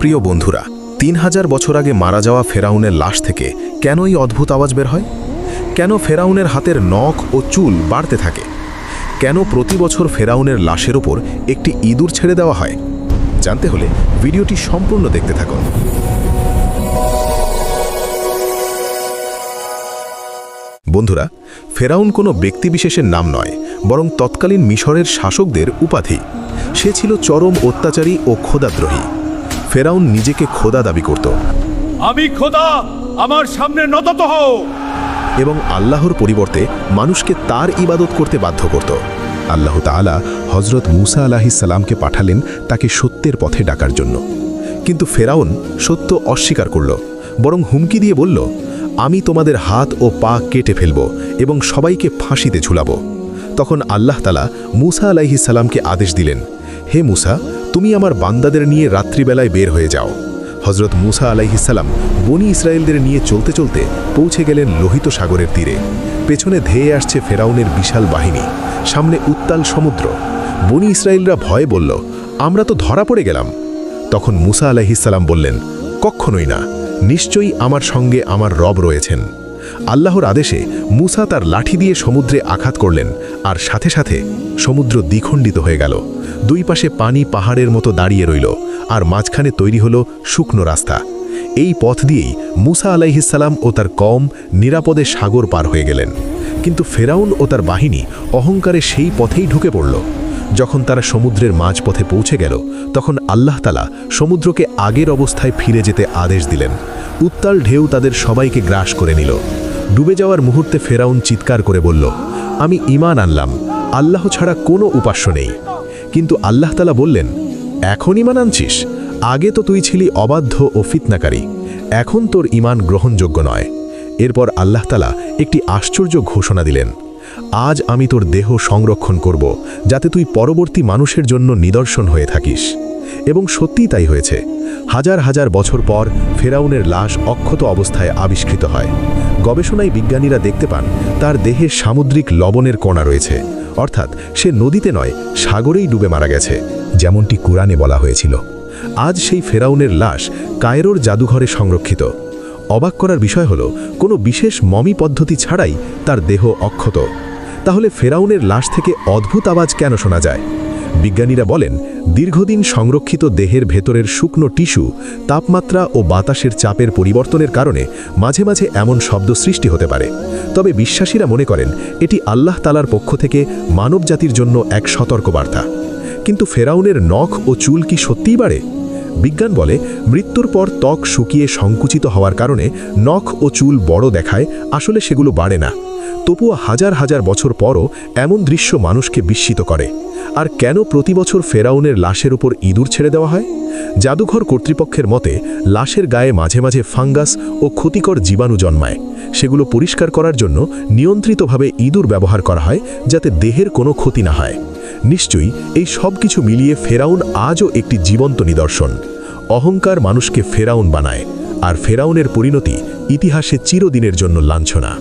প্রিয় বন্ধুরা, ৩০০০ বছর আগে মারা যাওয়া ফেরাউনের লাশ থেকে কেন এই অদ্ভুত আওয়াজ বের হয়? কেন ফেরাউনের হাতের নখ ও চুল বাড়তে থাকে? কেন প্রতি বছর ফেরাউনের লাশের ওপর একটি ইঁদুর ছেড়ে দেওয়া হয়? জানতে হলে ভিডিওটি সম্পূর্ণ দেখতে থাকুন। বন্ধুরা, ফেরাউন কোনো ব্যক্তিবিশেষের নাম নয়, বরং তৎকালীন মিশরের শাসকদের উপাধি। সে ছিল চরম অত্যাচারী ও খোদাদ্রোহী। ফেরাউন নিজেকে খোদা দাবি করত, আমি খোদা, আমার সামনে নত হও, এবং আল্লাহর পরিবর্তে মানুষকে তার ইবাদত করতে বাধ্য করত। আল্লাহ তাআলা হযরত মুসা আলাইহিস সালামকে পাঠালেন তাকে সত্যের পথে ডাকার জন্য। কিন্তু ফেরাউন সত্য অস্বীকার করল, বরং হুমকি দিয়ে বলল, আমি তোমাদের হাত ও পা কেটে ফেলব এবং সবাইকে ফাঁসিতে ঝুলাব। তখন আল্লাহ তাআলা মুসা আলাইহিস সালামকে আদেশ দিলেন, হে মুসা, তুমি আমার বান্দাদের নিয়ে রাত্রিবেলায় বের হয়ে যাও। হযরত মুসা আলাইহিস সালাম বনি ইসরায়েলদের নিয়ে চলতে চলতে পৌঁছে গেলেন লোহিত সাগরের তীরে। পেছনে ধেয়ে আসছে ফেরাউনের বিশাল বাহিনী, সামনে উত্তাল সমুদ্র। বনি ইসরায়েলরা ভয়ে বলল, আমরা তো ধরা পড়ে গেলাম। তখন মুসা আলাইহিস সালাম বললেন, কখনোই না, নিশ্চয়ই আমার সঙ্গে আমার রব রয়েছেন। আল্লাহর আদেশে মুসা তার লাঠি দিয়ে সমুদ্রে আঘাত করলেন, আর সাথে সাথে সমুদ্র দ্বিখণ্ডিত হয়ে গেল। দুই পাশে পানি পাহাড়ের মতো দাঁড়িয়ে রইল, আর মাঝখানে তৈরি হলো শুকনো রাস্তা। এই পথ দিয়েই মুসা আলাইহিস সালাম ও তার কওম নিরাপদে সাগর পার হয়ে গেলেন। কিন্তু ফেরাউন ও তার বাহিনী অহংকারে সেই পথেই ঢুকে পড়ল। যখন তারা সমুদ্রের মাঝপথে পৌঁছে গেল, তখন আল্লাহ তাআলা সমুদ্রকে আগের অবস্থায় ফিরে যেতে আদেশ দিলেন। উত্তাল ঢেউ তাদের সবাইকে গ্রাস করে নিল। ডুবে যাওয়ার মুহূর্তে ফেরাউন চিৎকার করে বলল, আমি ঈমান আনলাম, আল্লাহ ছাড়া কোনো উপাস্য নেই। কিন্তু আল্লাহ তাআলা বললেন, এখন ঈমান আনছিস? আগে তো তুই ছিলি অবাধ্য ও ফিতনাকারী, এখন তোর ঈমান গ্রহণযোগ্য নয়। এরপর আল্লাহ তাআলা একটি আশ্চর্য ঘোষণা দিলেন, আজ আমি তোর দেহ সংরক্ষণ করব, যাতে তুই পরবর্তী মানুষের জন্য নিদর্শন হয়ে থাকিস। এবং সত্যিই তাই হয়েছে। হাজার হাজার বছর পর ফেরাউনের লাশ অক্ষত অবস্থায় আবিষ্কৃত হয়। গবেষণায় বিজ্ঞানীরা দেখতে পান তার দেহে সামুদ্রিক লবণের কণা রয়েছে, অর্থাৎ সে নদীতে নয়, সাগরেই ডুবে মারা গেছে, যেমনটি কুরআনে বলা হয়েছিল। আজ সেই ফেরাউনের লাশ কায়রোর জাদুঘরে সংরক্ষিত। অবাক করার বিষয় হলো, কোনো বিশেষ মমি পদ্ধতি ছাড়াই তার দেহ অক্ষত। তাহলে ফেরাউনের লাশ থেকে অদ্ভুত আওয়াজ কেন শোনা যায়? বিজ্ঞানীরা বলেন, দীর্ঘদিন সংরক্ষিত দেহের ভেতরের শুকনো টিস্যু, তাপমাত্রা ও বাতাসের চাপের পরিবর্তনের কারণে মাঝে মাঝে এমন শব্দ সৃষ্টি হতে পারে। তবে বিশ্বাসীরা মনে করেন এটি আল্লাহ তাআলার পক্ষ থেকে মানবজাতির জন্য এক সতর্কবার্তা। কিন্তু ফেরাউনের নখ ও চুল কি সত্যিই বাড়ে? বিজ্ঞান বলে, মৃত্যুর পর ত্বক শুকিয়ে সংকুচিত হওয়ার কারণে নখ ও চুল বড় দেখায়, আসলে সেগুলো বাড়ে না। তবুও হাজার হাজার বছর পরও এমন দৃশ্য মানুষকে বিস্মিত করে। আর কেন প্রতি বছর ফেরাউনের লাশের উপর ইঁদুর ছেড়ে দেওয়া হয়? জাদুঘর কর্তৃপক্ষের মতে, লাশের গায়ে মাঝে মাঝে ফাঙ্গাস ও ক্ষতিকর জীবাণু জন্মায়। সেগুলো পরিষ্কার করার জন্য নিয়ন্ত্রিতভাবে ইঁদুর ব্যবহার করা হয়, যাতে দেহের কোনো ক্ষতি না হয়। নিশ্চয়ই এই সব কিছু মিলিয়ে ফেরাউন আজও একটি জীবন্ত নিদর্শন। অহংকার মানুষকে ফেরাউন বানায়, আর ফেরাউনের পরিণতি ইতিহাসে চিরদিনের জন্য লাঞ্ছনা।